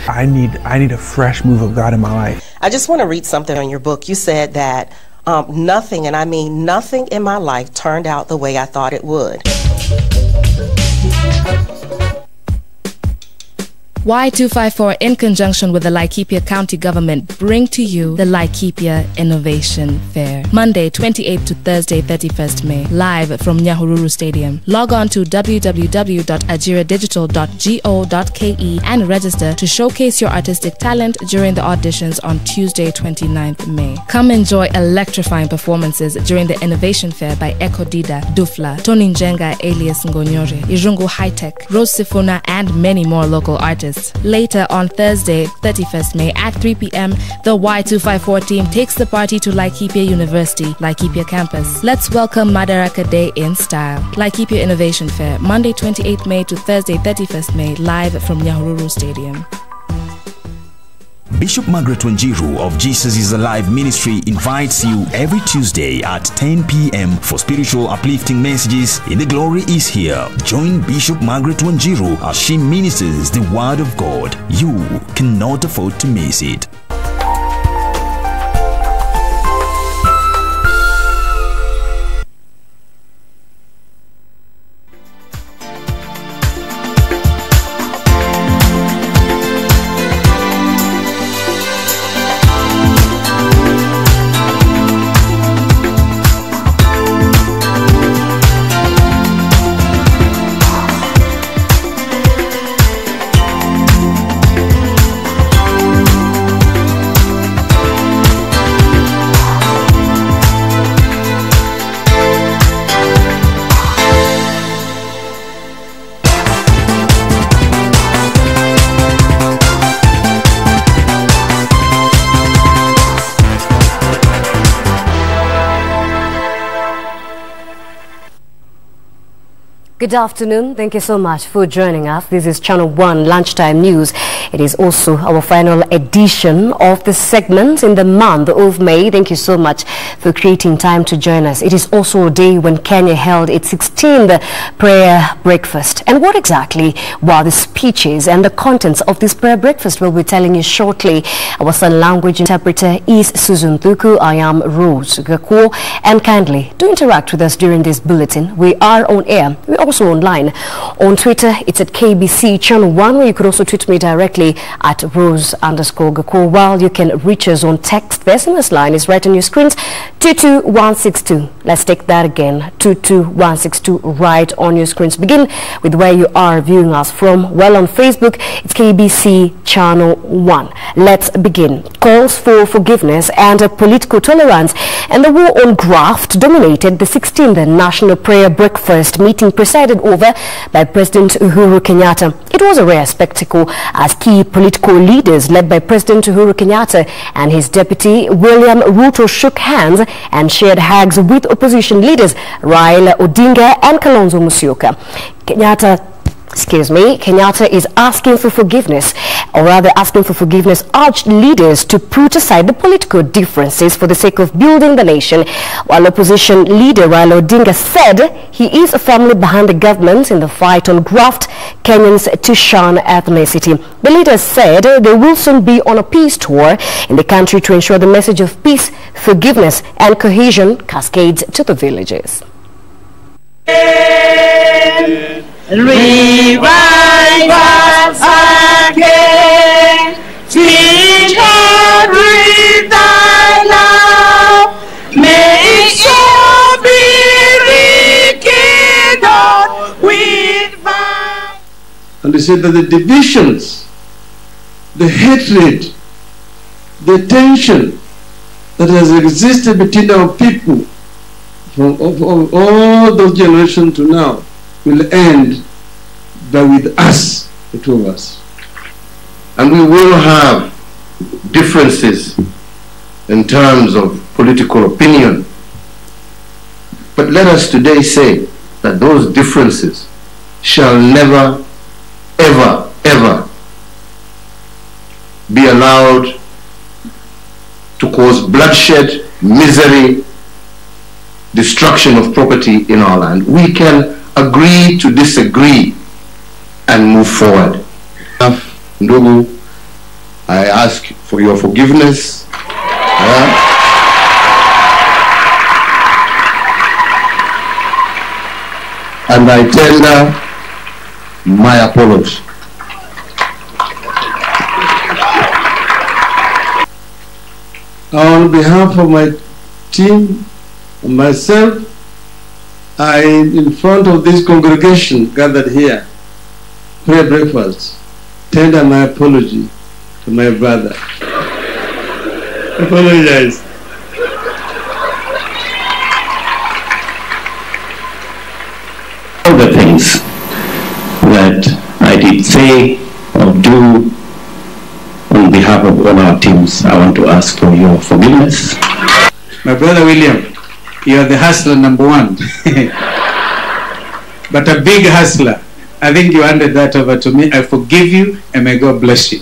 I need a fresh move of God in my life. I just want to read something on your book. You said that nothing, and I mean nothing in my life turned out the way I thought it would. Y254, in conjunction with the Laikipia County Government, bring to you the Laikipia Innovation Fair. Monday, 28th to Thursday, 31st May, live from Nyahururu Stadium. Log on to www.ajiradigital.go.ke and register to showcase your artistic talent during the auditions on Tuesday, 29th May. Come enjoy electrifying performances during the Innovation Fair by Eko Dida, Dufla, Tony Njenga alias Ngonyore, Irungu High Tech, Rose Sifuna, and many more local artists. Later on Thursday, 31st May at 3 p.m., the Y254 team takes the party to Laikipia University, Laikipia campus. Let's welcome Madaraka Day in style. Laikipia Innovation Fair, Monday 28th May to Thursday 31st May, live from Nyahururu Stadium. Bishop Margaret Wanjiru of Jesus is Alive Ministry invites you every Tuesday at 10 p.m. for spiritual uplifting messages in The Glory is Here. Join Bishop Margaret Wanjiru as she ministers the Word of God. You cannot afford to miss it. Good afternoon. Thank you so much for joining us. This is Channel 1 Lunchtime News. It is also our final edition of the segment in the month of May. Thank you so much for creating time to join us. It is also a day when Kenya held its 16th prayer breakfast. And what exactly were the speeches and the contents of this prayer breakfast? We'll be telling you shortly. Our sign language interpreter is Susan Thuku. I am Rose Gakuo. And kindly do interact with us during this bulletin. We are on air. We are also online. On Twitter, it's at KBC Channel 1, where you could also tweet me directly at Rose_Gakuo, while you can reach us on text. The SMS line is right on your screens, 22162. Let's take that again, 22162, right on your screens. Begin with where you are viewing us from. Well, on Facebook, it's KBC Channel 1. Let's begin. Calls for forgiveness and political tolerance and the war on graft dominated the 16th National Prayer Breakfast meeting presided over by President Uhuru Kenyatta. It was a rare spectacle as key political leaders led by President Uhuru Kenyatta and his deputy William Ruto shook hands and shared hugs with opposition leaders Raila Odinga and Kalonzo Musyoka. Kenyatta is asking for forgiveness, or rather asking for forgiveness, urged leaders to put aside the political differences for the sake of building the nation, while opposition leader Raila Odinga said he is firmly behind the government in the fight on graft Kenyans to shun ethnicity. The leaders said they will soon be on a peace tour in the country to ensure the message of peace, forgiveness and cohesion cascades to the villages. Revive us again, teach every thy love, may your be rekindled with fire. And they said that the divisions, the hatred, the tension that has existed between our people from all those generations to now will end by with us, the two of us. And we will have differences in terms of political opinion. But let us today say that those differences shall never, ever, ever be allowed to cause bloodshed, misery, destruction of property in our land. We can agree to disagree and move forward. Ndugu ask for your forgiveness. And I tender my apology. On behalf of my team and myself, I, in front of this congregation gathered here, prayer breakfast, tender my apology to my brother. Apologize. All the things that I did say or do on behalf of all our teams, I want to ask for your forgiveness. My brother William, you are the hustler number one. But a big hustler. I think you handed that over to me. I forgive you and may God bless you.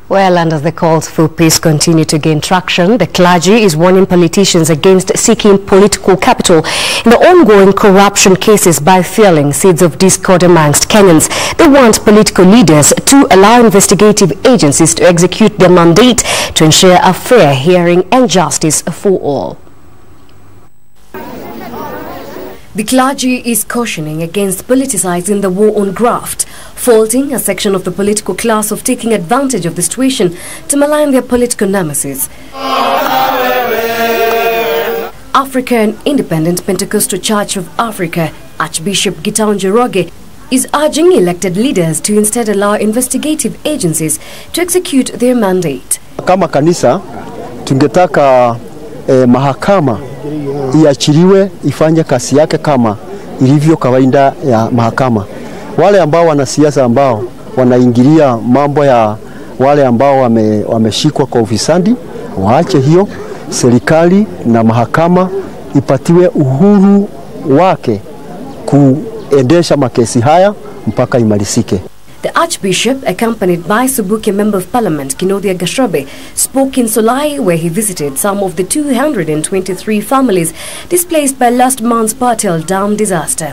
Well, and as the calls for peace continue to gain traction, the clergy is warning politicians against seeking political capital in the ongoing corruption cases by fueling seeds of discord amongst Kenyans. They want political leaders to allow investigative agencies to execute their mandate to ensure a fair hearing and justice for all. The clergy is cautioning against politicizing the war on graft, faulting a section of the political class of taking advantage of the situation to malign their political nemesis. African Independent Pentecostal Church of Africa, Archbishop Gideon Njoroge, is urging elected leaders to instead allow investigative agencies to execute their mandate. Kama kanisa, tungetaka mahakama iachiliwe ifanye kazi yake kama ilivyo kawaida ya mahakama. Wale ambao wanasiasa ambao wanaingilia mambo ya wale ambao wameshikwa kwa ufisadi, waache hiyo. Serikali na mahakama ipatiwe uhuru wake kuendesha makesi haya mpaka imalizike. The Archbishop, accompanied by Subuki Member of Parliament Kinothia Gashobe, spoke in Solai where he visited some of the 223 families displaced by last month's Patel Dam disaster.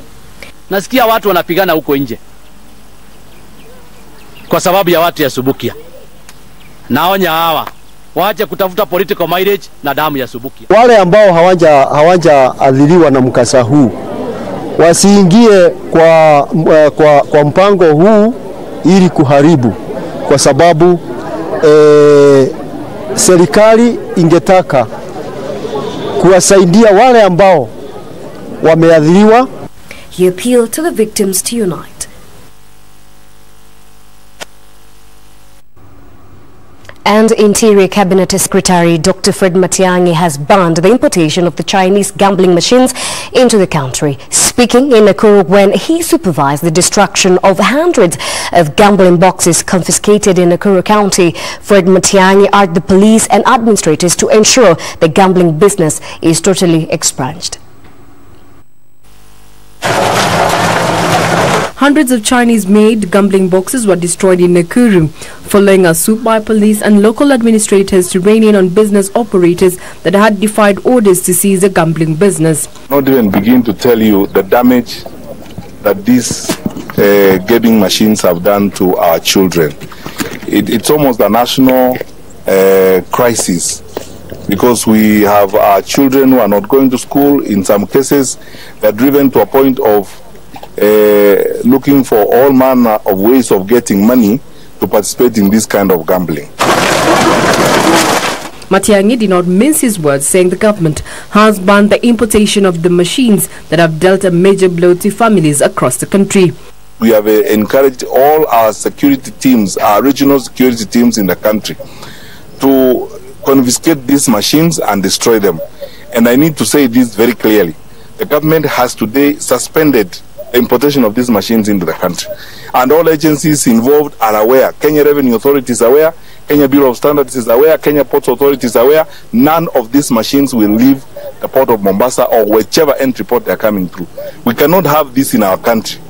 Nasikia watu wanapigana huko nje kwa sababu ya watu ya Subukia. Naonya hawa waache kutafuta political mileage na damu ya Subukia. Wale ambao hawajaadhiriwa na mkasa huu wasiingie kwa mpango huu ili kuharibu, kwa sababu serikali ingetaka kuwasaidia wale ambao wameadhiriwa. He appealed to the victims to unite. And Interior Cabinet Secretary Dr. Fred Matiang'i has banned the importation of the Chinese gambling machines into the country. Speaking in Nakuru when he supervised the destruction of hundreds of gambling boxes confiscated in Nakuru County, Fred Matiang'i urged the police and administrators to ensure the gambling business is totally expunged. Hundreds of Chinese-made gambling boxes were destroyed in Nakuru, following a swoop by police and local administrators to rein in on business operators that had defied orders to seize the gambling business. Not even begin to tell you the damage that these gaming machines have done to our children. It's almost a national crisis, because we have our children who are not going to school. In some cases, they're driven to a point of looking for all manner of ways of getting money to participate in this kind of gambling. Matiang'i did not mince his words, saying the government has banned the importation of the machines that have dealt a major blow to families across the country. We have encouraged all our security teams, our regional security teams in the country, to confiscate these machines and destroy them. And I need to say this very clearly. The government has today suspended the importation of these machines into the country. And all agencies involved are aware. Kenya Revenue Authority is aware, Kenya Bureau of Standards is aware, Kenya Ports Authority is aware. None of these machines will leave the port of Mombasa or whichever entry port they are coming through. We cannot have this in our country.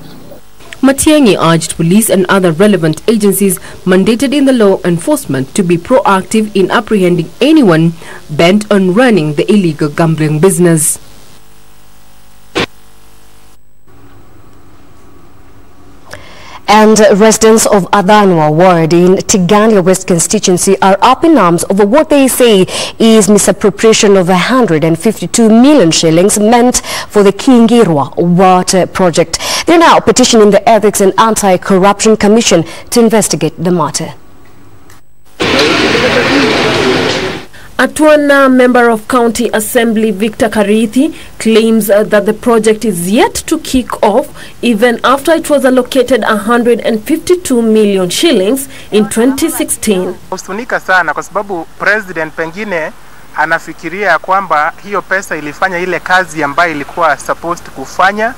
Matiang'i urged police and other relevant agencies mandated in the law enforcement to be proactive in apprehending anyone bent on running the illegal gambling business. And residents of Adanwa ward in Tigania West constituency are up in arms over what they say is misappropriation of 152 million shillings meant for the Kingirwa water project. They're now petitioning the Ethics and Anti-Corruption Commission to investigate the matter. Atwana member of County Assembly Victor Karithi claims that the project is yet to kick off even after it was allocated 152 million shillings in 2016. Husunika sana kwa sababu president pengine anafikiria kwamba hiyo pesa ilifanya ile kazi ambayo ilikuwa supposed kufanya,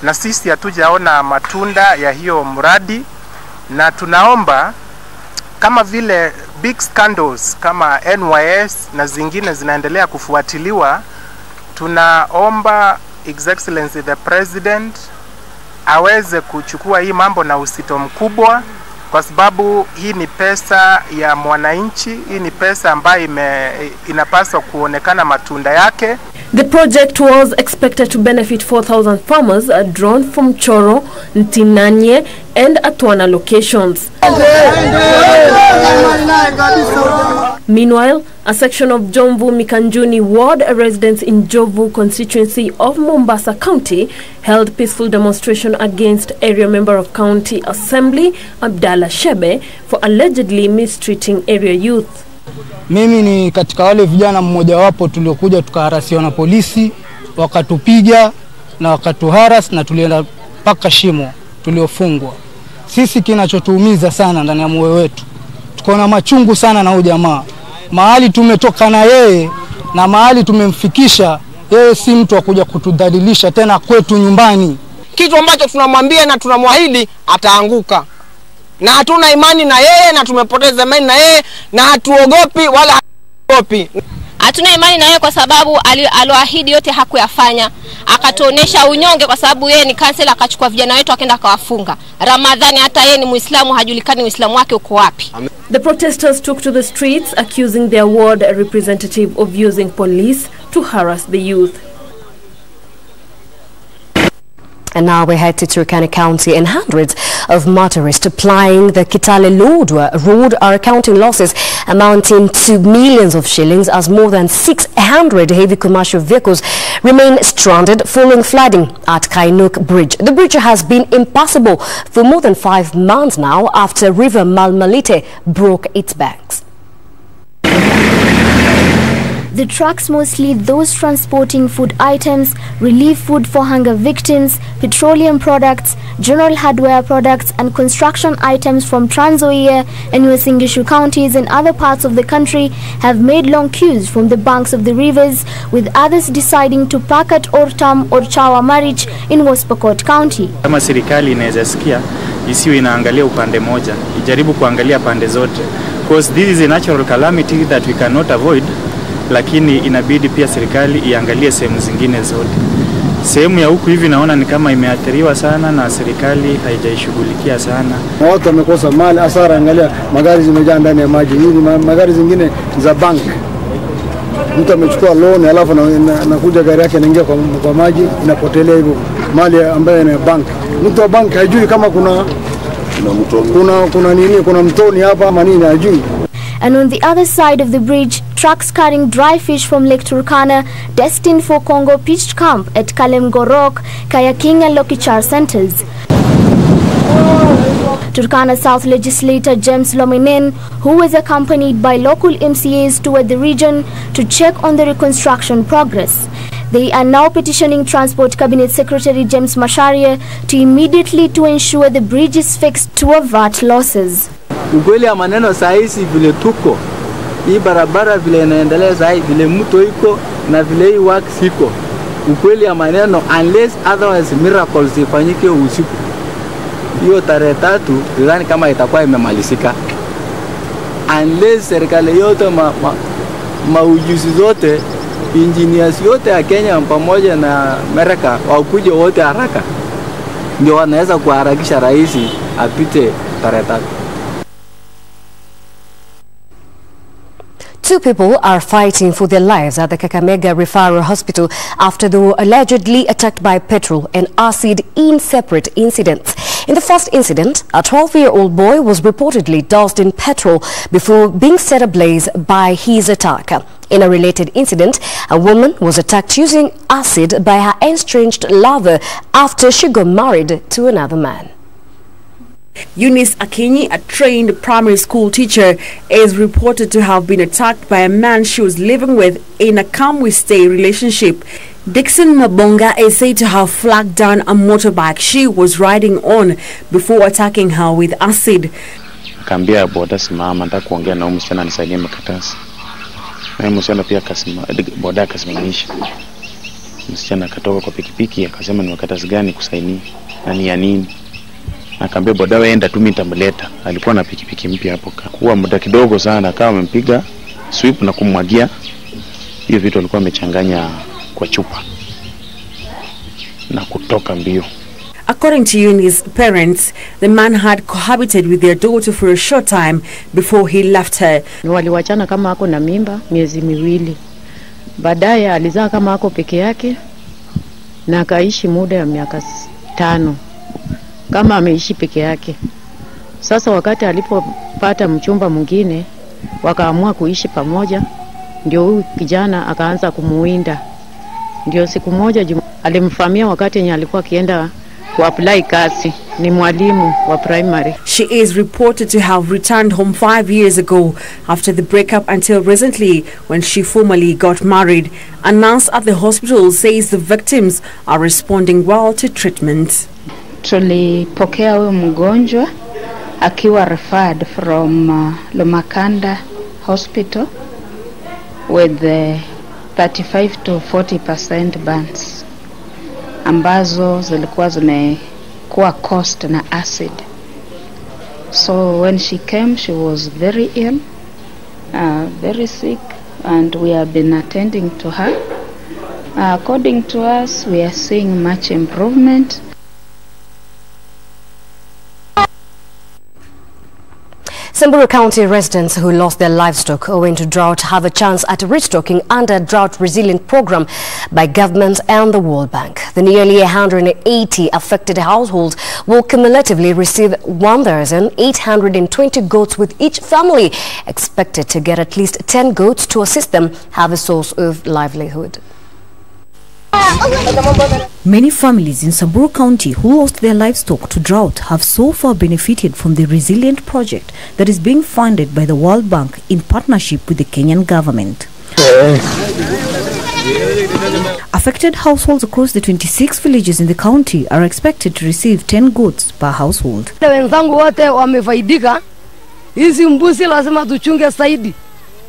na sisi hatujaona matunda ya hiyo mradi, na tunaomba kama vile big scandals kama NYS na zingine zinaendelea kufuatiliwa, tunaomba His Excellency the President aweze kuchukua hii mambo na uzito mkubwa, kwa sababu hii ni pesa ya mwananchi, hii ni pesa ambayo inapaswa kuonekana matunda yake. The project was expected to benefit 4,000 farmers drawn from Choro, Ntinanye and Atwana locations. Meanwhile, a section of Jomvu Mikanjuni ward residents in Jovu constituency of Mombasa County held peaceful demonstration against area member of County Assembly Abdallah Shebe for allegedly mistreating area youth. Mimi ni katika wale vijana mmoja wapo tuliokuja tukaharasiwa na polisi, wakatupiga na wakatuharas na tulienda paka shimo tuliofungwa. Sisi kinachotuumiza sana ndani ya moyo wetu, tuko na machungu sana na huyu jamaa. Mahali tumetoka na yeye na mahali tumemfikisha yeye, si mtu wa kuja kutudhalilisha tena kwetu nyumbani. Kitu ambacho tunamwambia na tunamwahidi ataanguka. Na hatuna imani na yeye na tumepoteza imani na yeye na hatuogopi wala hatuogopi. Hatuna imani na yeye kwa sababu aloahidi yote hakuyafanya. Akatuonesha unyonge kwa sababu yeye ni kansela, akachukua vijana wetu akaenda akawafunga. Ramadhani hata yeye ni Muislamu, hajulikani Uislamu wake uko wapi. The protesters took to the streets accusing their ward representative of using police to harass the youth. And now we head to Turkana County, and hundreds of motorists applying the Kitale-Lodwar road are accounting losses amounting to millions of shillings as more than 600 heavy commercial vehicles remain stranded following flooding at Kainuk Bridge. The bridge has been impassable for more than 5 months now after River Malmalite broke its banks. The trucks, mostly those transporting food items, relief food for hunger victims, petroleum products, general hardware products and construction items from Trans Nzoia and Uasin Gishu counties and other parts of the country have made long queues from the banks of the rivers, with others deciding to park at Ortam or Chawa Marich in West Pokot County. Kama serikali inaweza sikia isiwe inaangalia upande moja, ijaribu kuangalia pande zote, because this is a natural calamity that we cannot avoid. Lakini inabidi pia serikali iangalie sehemu zingine zote. Sehemu ya huku hivi naona ni kama imeathiriwa sana na serikali haijaishughulikia sana. Watu wamekosa mali, hasara. Angalia magari zimejaa ndani ya maji. Hizi magari zingine za bank. Mtu amechukua loan alafu anakuja gari yake inaingia kwa maji, inapotelea hivyo mali ambayo ni bank. Mtu wa bank hajui kama kuna mtoni hapa ama nini, hajui. And on the other side of the bridge, trucks carrying dry fish from Lake Turkana destined for Congo pitched camp at Kalem Gorok, Kayaking and Lokichar centers. Turkana South Legislator James Lominen, who was accompanied by local MCAs toured the region to check on the reconstruction progress. They are now petitioning Transport Cabinet Secretary James Macharia to immediately to ensure the bridge is fixed to avert losses. Ukweli ya maneno sahizi vile tuko, hii barabara vile inaendelea sahizi, vile mto iko na vile hii work siko. Ukweli ya maneno, unless otherwise miracles ifanyike usiku, hiyo tarehe 3 sidhani kama itakuwa imemalizika. Unless serikali yote maujuzi zote, engineers yote ya Kenya pamoja na Amerika wakuje wote haraka ndio wanaweza kuharakisha rais apite tarehe 3. Two people are fighting for their lives at the Kakamega Referral Hospital after they were allegedly attacked by petrol and acid in separate incidents. In the first incident, a 12-year-old boy was reportedly doused in petrol before being set ablaze by his attacker. In a related incident, a woman was attacked using acid by her estranged lover after she got married to another man. Eunice Akinyi, a trained primary school teacher, is reported to have been attacked by a man she was living with in a come-we-stay relationship. Dixon Mabonga is said to have flagged down a motorbike she was riding on before attacking her with acid. Kambia boda simama nataka kuongea na msichana nisaidie makatasi. Na msichana pia boda akasimamisha. Msichana akatoka kwa pikipiki akasema ni makatasi gani kusaini na ni ya nini? Akaambia boda wewe enda tu mimi nitamleta. Alikuwa na pikipiki mpya hapo. Kwa muda kidogo sana akawa amempiga sweep na kumwagia hiyo vitu alikuwa amechanganya kwa chupa na kutoka mbio. According to Eunice's parents, the man had cohabited with their daughter for a short time before he left her. Waliwachana kama ako na mimba miezi miwili. Baadaye alizaa kama ako peke yake na akaishi muda ya miaka 5 kama ameishi peke yake. Sasa wakati alipopata mchumba mwingine wakaamua kuishi pamoja, ndio huyu kijana akaanza kumuwinda. Ndio siku moja alimfamia wakati yenye alikuwa akienda kuapply kazi, ni mwalimu wa primary. She is reported to have returned home 5 years ago after the breakup until recently when she formally got married. A nurse at the hospital says the victims are responding well to treatment. Tulipokea huyo mgonjwa akiwa referred from Lomakanda Hospital with 35 to 40% burns ambazo zilikuwa zimekuwa caused na acid. So when she came, she was very ill, very sick, and we have been attending to her. According to us, we are seeing much improvement. Samburu County residents who lost their livestock owing to drought have a chance at restocking under a drought-resilient program by government and the World Bank. The nearly 180 affected households will cumulatively receive 1,820 goats, with each family expected to get at least 10 goats to assist them have a source of livelihood. Many families in Samburu County who lost their livestock to drought have so far benefited from the Resilient project that is being funded by the World Bank in partnership with the Kenyan government. Affected households across the 26 villages in the county are expected to receive 10 goats per household. Wenzangu wote wamefaidika. Hizi mbuzi lazima tuchunge zaidi.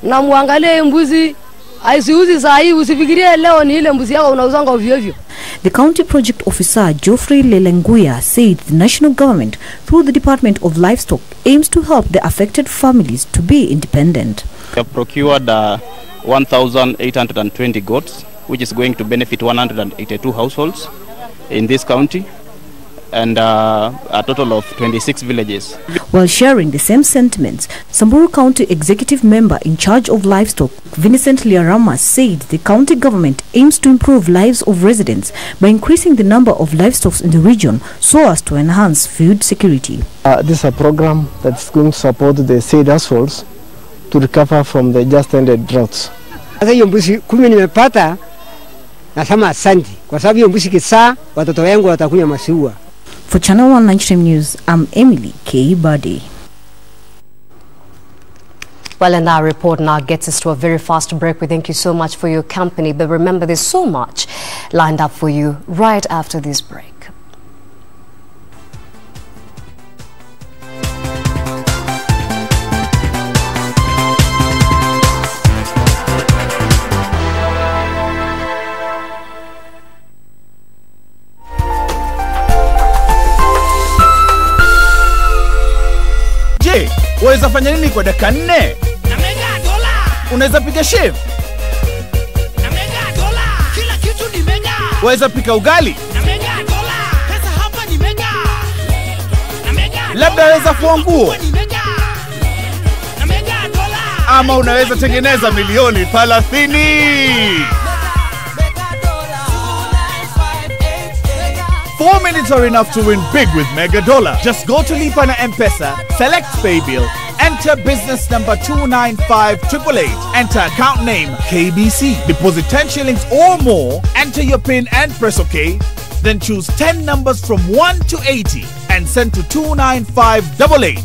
Na muangalie mbuzi aisiuzi saa hii, usifikirie leo ni ile mbuzi yako unauzanga ovyo ovyo. The county project officer Geoffrey Lelenguya said the national government through the Department of Livestock aims to help the affected families to be independent. We have procured 1,820 goats, which is going to benefit 182 households in this county, and a total of 26 villages. While sharing the same sentiments, Samburu County Executive Member in charge of livestock, Vincent Liarama, said the county government aims to improve lives of residents by increasing the number of livestock in the region so as to enhance food security. This is a program that's going to support the said households to recover from the just ended droughts. Hiyo mbuzi 10 nimepata, nasema asante kwa sababu hiyo mbuzi kisaa watoto wangu watakunywa maziwa. For Channel 1 Lunchtime News, I'm Emily K. Buddy. Well, and our report now gets us to a very fast break. We thank you so much for your company. But remember, there's so much lined up for you right after this break. Waweza fanya nini kwa dakika 4? Na mega dola. Unaweza piga chef. Na mega dola. Kila kitu ni mega. Waweza pika ugali. Na mega dola. Pesa hapa ni mega. Labda waweza fua nguo, ama unaweza tengeneza milioni 30. 4 minutes are enough to win big with Mega Dollar. Just go to Lipa na M-Pesa, select Pay Bill, enter business number 295888, enter account name KBC, deposit 10 shillings or more, enter your PIN and press OK, then choose 10 numbers from 1 to 80 and send to 29588.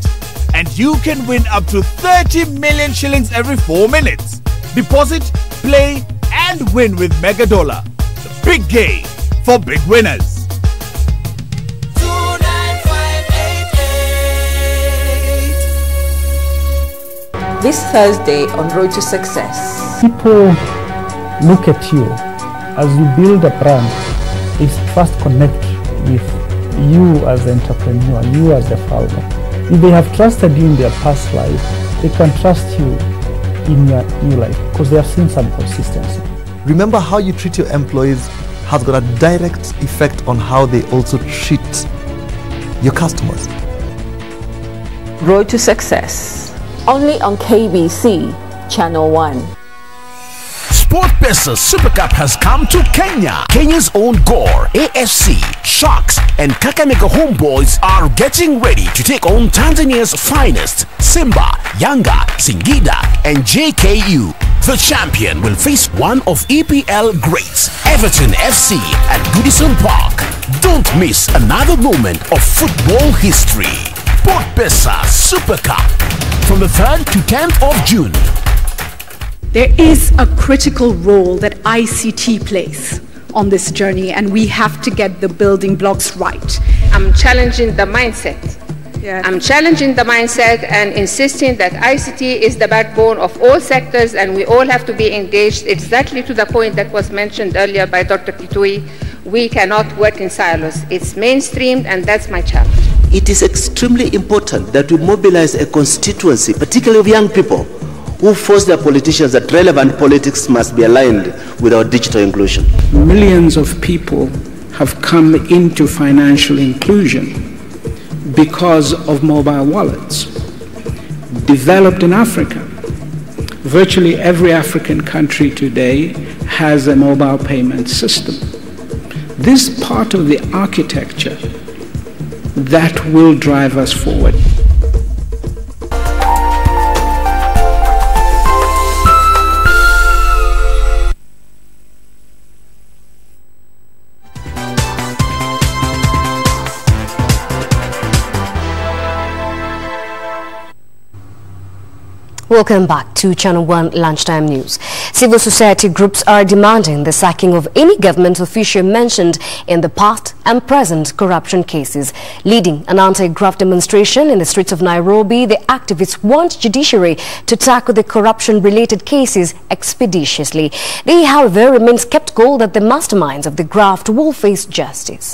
And you can win up to 30 million shillings every 4 minutes. Deposit, play, and win with Mega Dollar. The big game for big winners. This Thursday on Road to Success. People look at you as you build a brand. It's first connect with you as an entrepreneur, you as a founder. If they have trusted you in their past life, they can trust you in your new life because they have seen some consistency. Remember, how you treat your employees has got a direct effect on how they also treat your customers. Road to Success. Only on KBC Channel 1. SportPesa Super Cup has come to Kenya. Kenya's own Gor, AFC, Sharks and Kakamega Homeboys are getting ready to take on Tanzania's finest, Simba, Yanga, Singida and JKU. The champion will face one of EPL greats, Everton FC at Goodison Park. Don't miss another moment of football history. SportPesa Super Cup from the 3rd to 10th of June. There is a critical role that ICT plays on this journey, and we have to get the building blocks right. I'm challenging the mindset. I'm challenging the mindset and insisting that ICT is the backbone of all sectors and we all have to be engaged exactly to the point that was mentioned earlier by Dr. Kitui. We cannot work in silos. It's mainstreamed, and that's my challenge. It is extremely important that we mobilize a constituency, particularly of young people, who force their politicians that relevant politics must be aligned with our digital inclusion. Millions of people have come into financial inclusion because of mobile wallets. Developed in Africa, virtually every African country today has a mobile payment system. This part of the architecture that will drive us forward. Welcome back to Channel 1 Lunchtime News. Civil society groups are demanding the sacking of any government official mentioned in the past and present corruption cases. Leading an anti-graft demonstration in the streets of Nairobi, the activists want judiciary to tackle the corruption-related cases expeditiously. They, however, remain skeptical that the masterminds of the graft will face justice.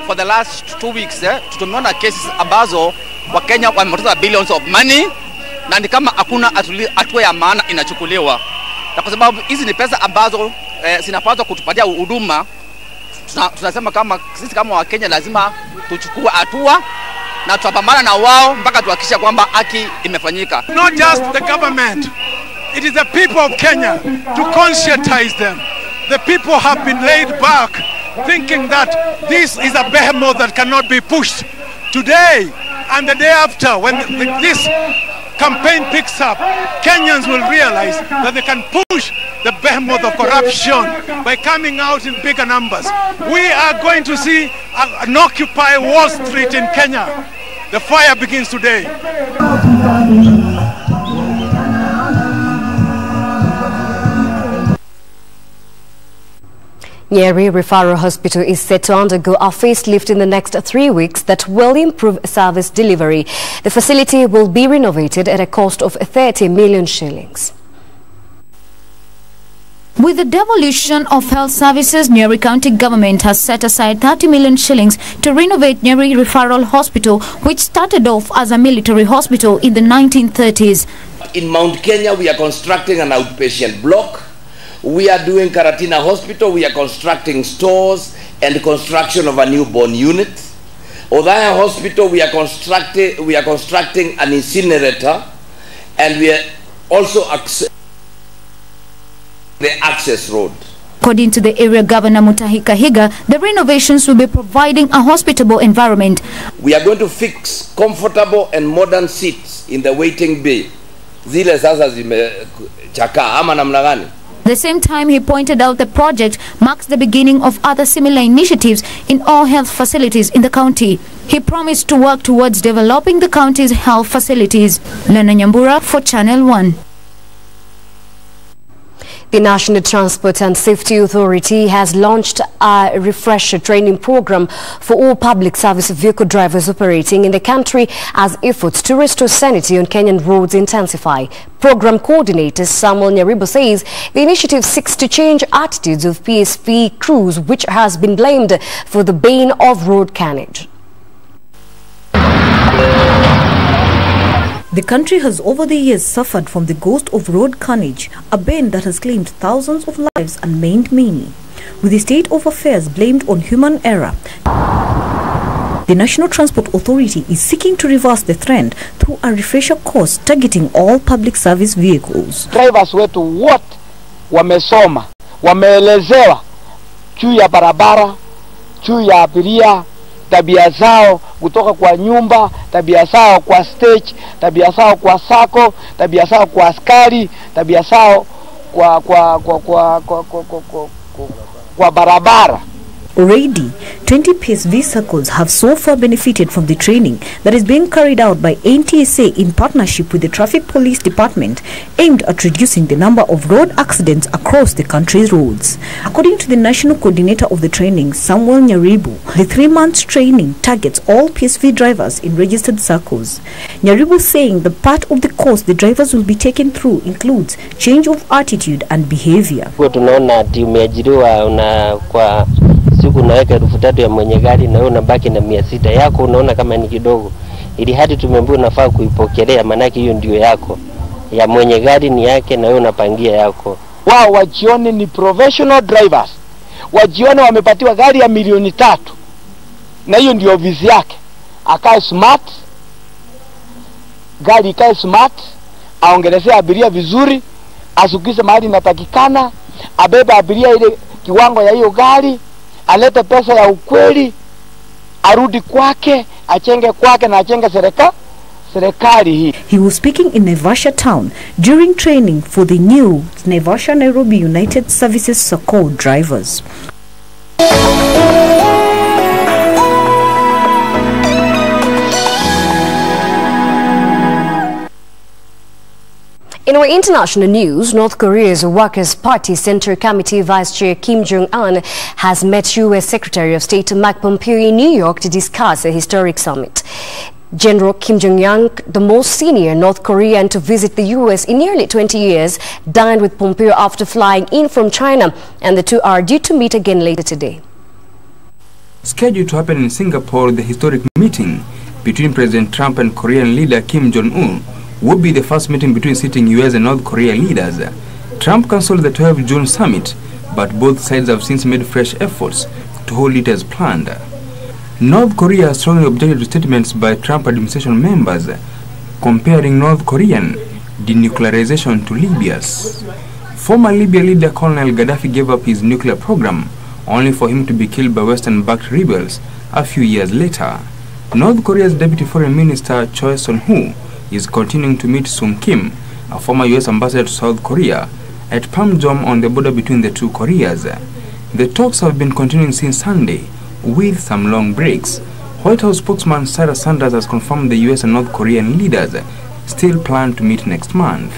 For the last 2 weeks tumeona cases ambazo Wakenya wamepoteza billions of money na ni kama hakuna hatua ya maana inachukuliwa. Na kwa sababu hizi ni pesa ambazo zinapaswa kutupatia huduma, tunasema kama sisi kama Wakenya lazima tuchukue hatua na tutapambana na wao mpaka tuhakikishe kwamba haki imefanyika. Not just the government, it is the people of Kenya to conscientize them. The people have been laid back thinking that this is a behemoth that cannot be pushed. Today and the day after, when this campaign picks up, Kenyans will realize that they can push the behemoth of corruption by coming out in bigger numbers. We are going to see an Occupy Wall Street in Kenya. The fire begins today. Nyeri Referral Hospital is set to undergo a facelift in the next 3 weeks that will improve service delivery. The facility will be renovated at a cost of 30 million shillings. With the devolution of health services, Nyeri County government has set aside 30 million shillings to renovate Nyeri Referral Hospital, which started off as a military hospital in the 1930s. In Mount Kenya, we are constructing an outpatient block. We are doing Karatina Hospital. We are constructing stores and construction of a newborn unit. Odaya Hospital, we are constructing an incinerator, and we are also the access road. According to the area governor Mutahi Kahiga, the renovations will be providing a hospitable environment. We are going to fix comfortable and modern seats in the waiting bay. Zile sasa zimechakaa ama namna gani? At the same time, he pointed out the project marks the beginning of other similar initiatives in all health facilities in the county. He promised to work towards developing the county's health facilities. Lena Nyambura for Channel 1. The National Transport and Safety Authority has launched a refresher training program for all public service vehicle drivers operating in the country as efforts to restore sanity on Kenyan roads intensify. Program coordinator Samuel Nyaribo says the initiative seeks to change attitudes of PSV crews, which has bane blamed for the bane of road carnage. The country has over the years suffered from the ghost of road carnage, a bane that has claimed thousands of lives and maimed many. With the state of affairs blamed on human error, the National Transport Authority is seeking to reverse the trend through a refresher course targeting all public service vehicles. Drivers wetu wote wamesoma, wameelezewa juu ya barabara, juu ya abiria, tabia zao kutoka kwa nyumba, tabia zao kwa stage, tabia zao kwa sako, tabia zao kwa askari, tabia zao kwa barabara. Already, 20 PSV circles have so far benefited from the training that is being carried out by NTSA in partnership with the Traffic Police Department, aimed at reducing the number of road accidents across the country's roads. According to the National Coordinator of the training, Samuel Nyaribo, the 3-month training targets all PSV drivers in registered circles. Nyaribo saying the part of the course the drivers will be taken through includes change of attitude and behavior. Siku unaweka 3,000 ya mwenye gari na wewe unabaki na 600 yako, unaona kama ni kidogo. Ili hadi tumeambiwa unafaa kuipokelea, maana hiyo ndio yako. Ya mwenye gari ni yake na wewe unapangia yako. Wao wajione ni professional drivers. Wajione wamepatiwa gari ya milioni 3. Na hiyo ndio vizi yake. Akae smart. Gari ikae smart, aongeleze abiria vizuri, asukise mahali inatakikana, abebe abiria ile kiwango ya hiyo gari, alete pesa ya ukweli, arudi kwake, achenge kwake na achenge serikali hii. He was speaking in Naivasha town during training for the new Naivasha Nairobi United Services Sacco drivers. In our international news, North Korea's Workers' Party Central Committee Vice Chair Kim Jong-un has met U.S. Secretary of State Mike Pompeo in New York to discuss a historic summit. General Kim Jong-un, the most senior North Korean to visit the U.S. in nearly 20 years, dined with Pompeo after flying in from China, and the two are due to meet again later today. Scheduled to happen in Singapore, the historic meeting between President Trump and Korean leader Kim Jong-un would be the first meeting between sitting US and North Korea leaders. Trump cancelled the 12 June summit, but both sides have since made fresh efforts to hold it as planned. North Korea strongly objected to statements by Trump administration members comparing North Korean denuclearization to Libya's. Former Libya leader Colonel Gaddafi gave up his nuclear program only for him to be killed by Western-backed rebels a few years later. North Korea's Deputy Foreign Minister Choi Son-hu is continuing to meet Sung Kim, a former US ambassador to South Korea, at Panmunjom on the border between the two Koreas. The talks have been continuing since Sunday, with some long breaks. White House spokesman Sarah Sanders has confirmed the US and North Korean leaders still plan to meet next month.